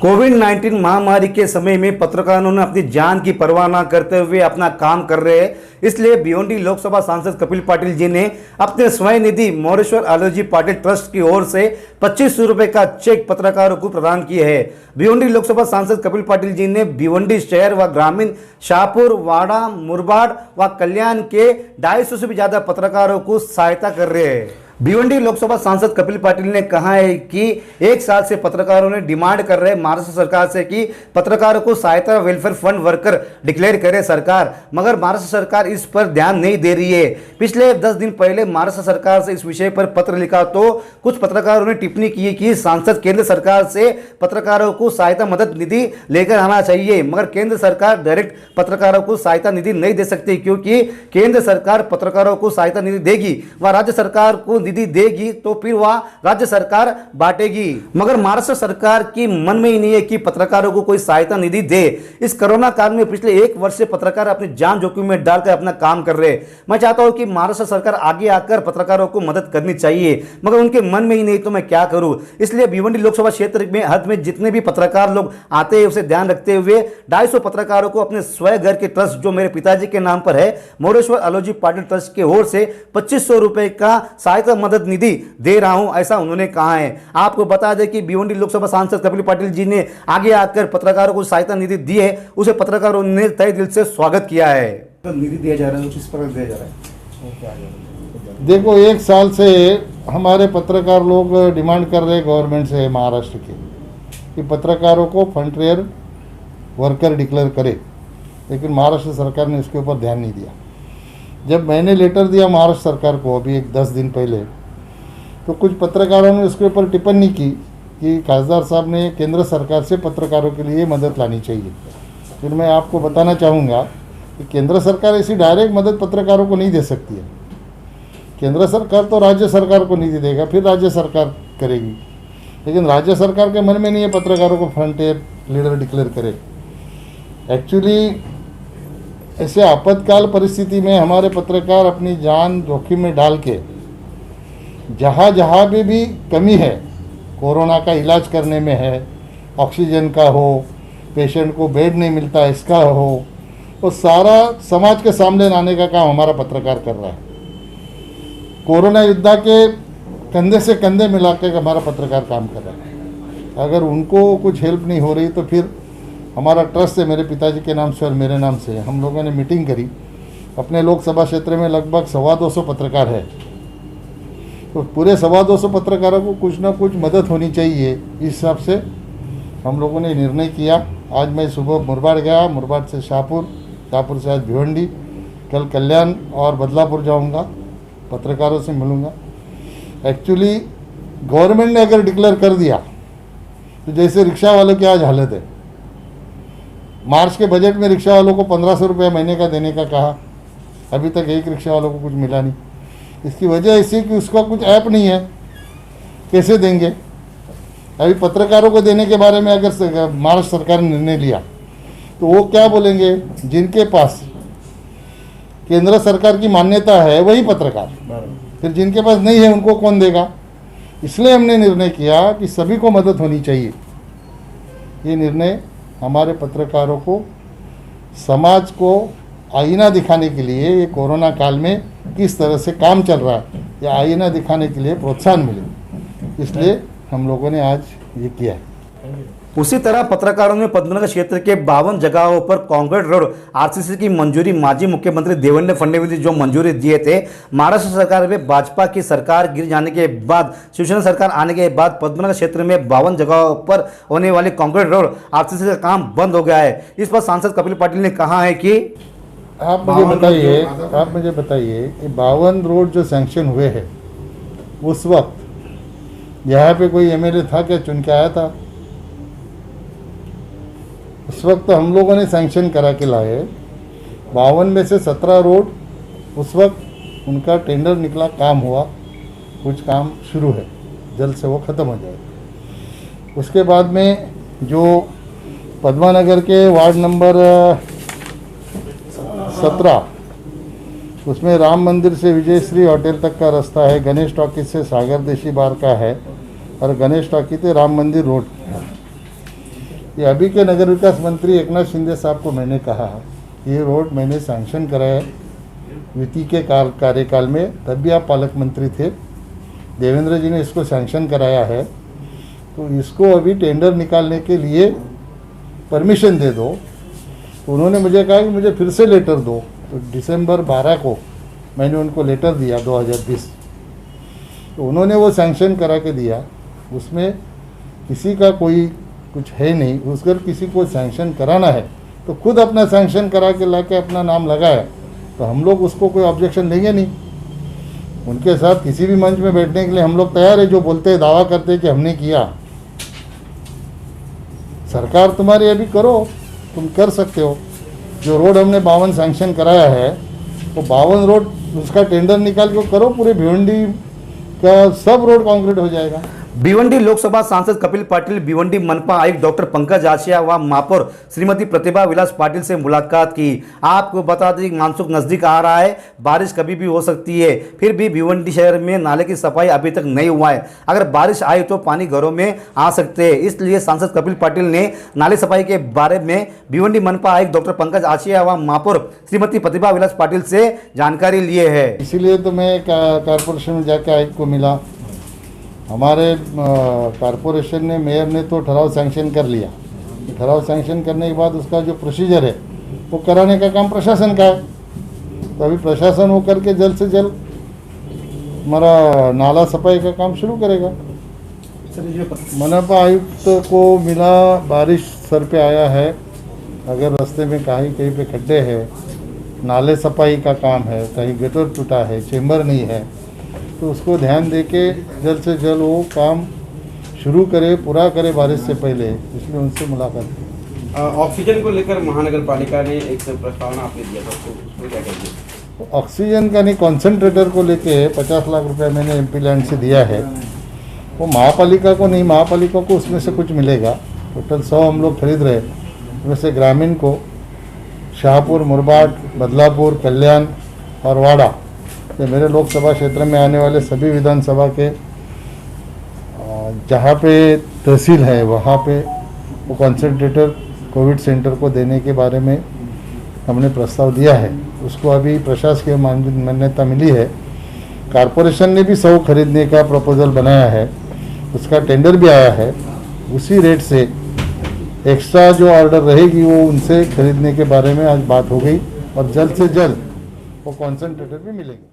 कोविड-19 महामारी के समय में पत्रकारों ने अपनी जान की परवाह न करते हुए अपना काम कर रहे हैं। इसलिए भिवंडी लोकसभा सांसद कपिल पाटिल जी ने अपने स्वयं निधि मोरेश्वर आलोजी पाटिल ट्रस्ट की ओर से 2500 रुपए का चेक पत्रकारों को प्रदान किए है। भिवंडी लोकसभा सांसद कपिल पाटिल जी ने भिवंडी शहर व ग्रामीण शाहपुर, वाड़ा, मुरबाड़ व कल्याण के 250 से भी ज्यादा पत्रकारों को सहायता कर रहे हैं। भिवंडी लोकसभा सांसद कपिल पाटिल ने कहा है कि एक साल से पत्रकारों ने डिमांड कर रहे महाराष्ट्र सरकार से कि पत्रकारों को सहायता वेलफेयर फंड वर्कर डिक्लेयर करे सरकार, मगर महाराष्ट्र सरकार इस पर ध्यान नहीं दे रही है। पिछले 10 दिन पहले महाराष्ट्र सरकार से इस विषय पर पत्र लिखा तो कुछ पत्रकारों ने टिप्पणी की कि सांसद केंद्र सरकार से पत्रकारों को सहायता मदद निधि लेकर आना चाहिए, मगर केंद्र सरकार डायरेक्ट पत्रकारों को सहायता निधि नहीं दे सकती, क्योंकि केंद्र सरकार पत्रकारों को सहायता निधि देगी व राज्य सरकार को निधि देगी तो फिर वह राज्य सरकार बांटेगी, मगर महाराष्ट्र सरकार की मन में ही नहीं है कि पत्रकारों को कोई सहायता निधि दे। इस कोरोना काल में पिछले 1 वर्ष से पत्रकार अपनी जान जोखिम में डालकर अपना काम कर रहे हैं। मैं चाहता हूं कि महाराष्ट्र सरकार आगे आकर पत्रकारों को मदद करनी चाहिए, मगर उनके मन में ही नहीं, तो मैं क्या करूं। इसलिए भिवंडी लोकसभा क्षेत्र में हद में जितने भी पत्रकार लोग आते हैं उसे ध्यान रखते हुए 250 पत्रकारों को अपने स्वयं घर के ट्रस्ट जो मेरे पिताजी के नाम पर है मोरेश्वर आलोजी पाटिल ट्रस्ट की ओर से 2500 रुपए का सहायता मदद निधि दे रहा हूं, ऐसा उन्होंने कहा है। आपको बता दें कि भिवंडी लोकसभा सांसद कपिल पाटिल जी ने आगे आकर पत्रकारों को सहायता निधि दी है, उसे पत्रकारों ने तहे दिल से स्वागत किया है। निधि दिया जा रहा है, किस प्रकार दिया जा रहा है? देखो, 1 साल से हमारे पत्रकार लोग डिमांड कर रहे हैं गवर्नमेंट से, महाराष्ट्र के, कि पत्रकारों को फ्रंटियर वर्कर डिक्लेयर करे, लेकिन महाराष्ट्र सरकार ने इसके ऊपर ध्यान नहीं दिया। जब मैंने लेटर दिया महाराष्ट्र सरकार को अभी 10 दिन पहले, तो कुछ पत्रकारों ने उसके ऊपर टिप्पणी की कि खासदार साहब ने केंद्र सरकार से पत्रकारों के लिए मदद लानी चाहिए। फिर मैं आपको बताना चाहूँगा कि केंद्र सरकार ऐसी डायरेक्ट मदद पत्रकारों को नहीं दे सकती है। केंद्र सरकार तो राज्य सरकार को निधि देगा, फिर राज्य सरकार करेगी, लेकिन राज्य सरकार के मन में नहीं है पत्रकारों को फ्रंटियर लीडर डिक्लेयर करे। एक्चुअली ऐसे आपातकाल परिस्थिति में हमारे पत्रकार अपनी जान जोखिम में डाल के जहाँ जहाँ भी कमी है, कोरोना का इलाज करने में है, ऑक्सीजन का हो, पेशेंट को बेड नहीं मिलता इसका हो, वो सारा समाज के सामने लाने का काम हमारा पत्रकार कर रहा है। कोरोना योद्धा के कंधे से कंधे मिला के हमारा पत्रकार काम कर रहा है। अगर उनको कुछ हेल्प नहीं हो रही तो फिर हमारा ट्रस्ट है, मेरे पिताजी के नाम से और मेरे नाम से, हम लोगों ने मीटिंग करी। अपने लोकसभा क्षेत्र में लगभग 225 पत्रकार है, तो पूरे 225 पत्रकारों को कुछ ना कुछ मदद होनी चाहिए। इस हिसाब से हम लोगों ने निर्णय किया। आज मैं सुबह मुरबाड़ गया, मुरबाड़ से शाहपुर, शाहपुर से आज भिवंडी, कल कल्याण और बदलापुर जाऊंगा, पत्रकारों से मिलूंगा। एक्चुअली गवर्नमेंट ने अगर डिक्लेयर कर दिया तो जैसे रिक्शा वालों की आज हालत है, मार्च के बजट में रिक्शा वालों को 1500 रुपये महीने का देने का कहा, अभी तक एक रिक्शा वालों को कुछ मिला नहीं। इसकी वजह ऐसी कि उसका कुछ ऐप नहीं है, कैसे देंगे। अभी पत्रकारों को देने के बारे में अगर महाराष्ट्र सरकार ने निर्णय लिया तो वो क्या बोलेंगे, जिनके पास केंद्र सरकार की मान्यता है वही पत्रकार, फिर जिनके पास नहीं है उनको कौन देगा। इसलिए हमने निर्णय किया कि सभी को मदद होनी चाहिए। ये निर्णय हमारे पत्रकारों को, समाज को आईना दिखाने के लिए, ये कोरोना काल में किस तरह से काम चल रहा है, ये आईना दिखाने के लिए प्रोत्साहन मिले, इसलिए हम लोगों ने आज ये किया है। उसी तरह पत्रकारों ने पद्मनगर क्षेत्र के 52 जगहों पर कंक्रीट रोड आरसीसी की मंजूरी माजी मुख्यमंत्री देवेंद्र फडणवीस ने जो मंजूरी दिए थे, महाराष्ट्र सरकार में भाजपा की सरकार गिर जाने के बाद, शिवसेना सरकार आने के बाद पद्मनगर क्षेत्र में 52 जगहों पर होने वाली कंक्रीट रोड आरसीसी का काम बंद हो गया है। इस पर सांसद कपिल पाटिल ने कहा है कि आप मुझे बताइए कि 52 रोड जो सैंक्शन हुए हैं, उस वक्त यहाँ पे कोई एमएलए था क्या चुन के आया था? उस वक्त हम लोगों ने सैंक्शन करा के लाए। 52 में से 17 रोड उस वक्त उनका टेंडर निकला, काम हुआ, कुछ काम शुरू है, जल्द से वो ख़त्म हो जाएगा। उसके बाद में जो पद्मानगर के वार्ड नंबर 17, उसमें राम मंदिर से विजयश्री होटल तक का रास्ता है, गणेश टॉकीज से सागर देशी बार का है, और गणेश टॉकीज से राम मंदिर रोड है। ये अभी के नगर विकास मंत्री एकनाथ शिंदे साहब को मैंने कहा ये रोड मैंने सैंक्शन कराया विति के कार्यकाल में, तब भी आप पालक मंत्री थे, देवेंद्र जी ने इसको सैंक्शन कराया है, तो इसको अभी टेंडर निकालने के लिए परमिशन दे दो। तो उन्होंने मुझे कहा कि मुझे फिर से लेटर दो, तो दिसंबर 12 को मैंने उनको लेटर दिया 2020, तो उन्होंने वो सैंक्शन करा के दिया। उसमें किसी का कोई कुछ है नहीं, उसकर किसी को सैंक्शन कराना है तो खुद अपना सैंक्शन करा के ला के अपना नाम लगाए, तो हम लोग उसको कोई ऑब्जेक्शन देंगे नहीं। उनके साथ किसी भी मंच में बैठने के लिए हम लोग तैयार है, जो बोलते हैं दावा करते हैं कि हमने किया। सरकार तुम्हारी अभी करो, तुम कर सकते हो। जो रोड हमने 52 सैंक्शन कराया है वो 52 रोड उसका टेंडर निकाल के करो, पूरे भिवंडी का सब रोड कंक्रीट हो जाएगा। भिवंडी लोकसभा सांसद कपिल पाटिल भिवंडी मनपा आयुक्त डॉक्टर पंकज आशिया व महापौर श्रीमती प्रतिभा विलास पाटिल से मुलाकात की। आपको बता दें कि मानसून नजदीक आ रहा है, बारिश कभी भी हो सकती है, फिर भी भिवंडी शहर में नाले की सफाई अभी तक नहीं हुआ है। अगर बारिश आए तो पानी घरों में आ सकते हैं, इसलिए सांसद कपिल पाटिल ने नाले सफाई के बारे में भिवंडी मनपा आयुक्त डॉक्टर पंकज आशिया व महापौर श्रीमती प्रतिभा विलास पाटिल से जानकारी लिए है। इसीलिए तो मैं कारपोरेशन में जाके आयुक्त को मिला। हमारे कारपोरेशन ने, मेयर ने तो ठराव सैंक्शन कर लिया। ठराव सैंक्शन करने के बाद उसका जो प्रोसीजर है वो कराने का काम प्रशासन का है। तो अभी प्रशासन वो करके जल्द से जल्द हमारा नाला सफाई का काम शुरू करेगा। मनपा आयुक्त को मिला, बारिश सर पे आया है, अगर रास्ते में कहीं पे खड्डे हैं, नाले सफाई का काम है, कहीं गटर टूटा है, चेंबर नहीं है, तो उसको ध्यान देके जल्द से जल्द वो काम शुरू करे, पूरा करे बारिश से पहले, इसलिए उनसे मुलाकात की। ऑक्सीजन को लेकर महानगर पालिका ने एक प्रस्तावना आपने दिया था, उसको क्या कहेंगे? ऑक्सीजन का नहीं, कॉन्सेंट्रेटर को लेके 50 लाख रुपए मैंने एमपी लैंड से दिया है। वो महापालिका को नहीं, महापालिका को उसमें से कुछ मिलेगा। टोटल 100 हम लोग खरीद रहे, उसमें से ग्रामीण को शाहपुर, मुरबाट, बदलापुर, कल्याण और वाड़ा, ये मेरे लोकसभा क्षेत्र में आने वाले सभी विधानसभा के जहाँ पे तहसील है वहाँ पे वो कॉन्सेंट्रेटर कोविड सेंटर को देने के बारे में हमने प्रस्ताव दिया है। उसको अभी प्रशासकीय मान्यता मिली है। कारपोरेशन ने भी 100 खरीदने का प्रपोजल बनाया है, उसका टेंडर भी आया है। उसी रेट से एक्स्ट्रा जो ऑर्डर रहेगी वो उनसे खरीदने के बारे में आज बात हो गई और जल्द से जल्द वो कॉन्सेंट्रेटर भी मिलेंगे।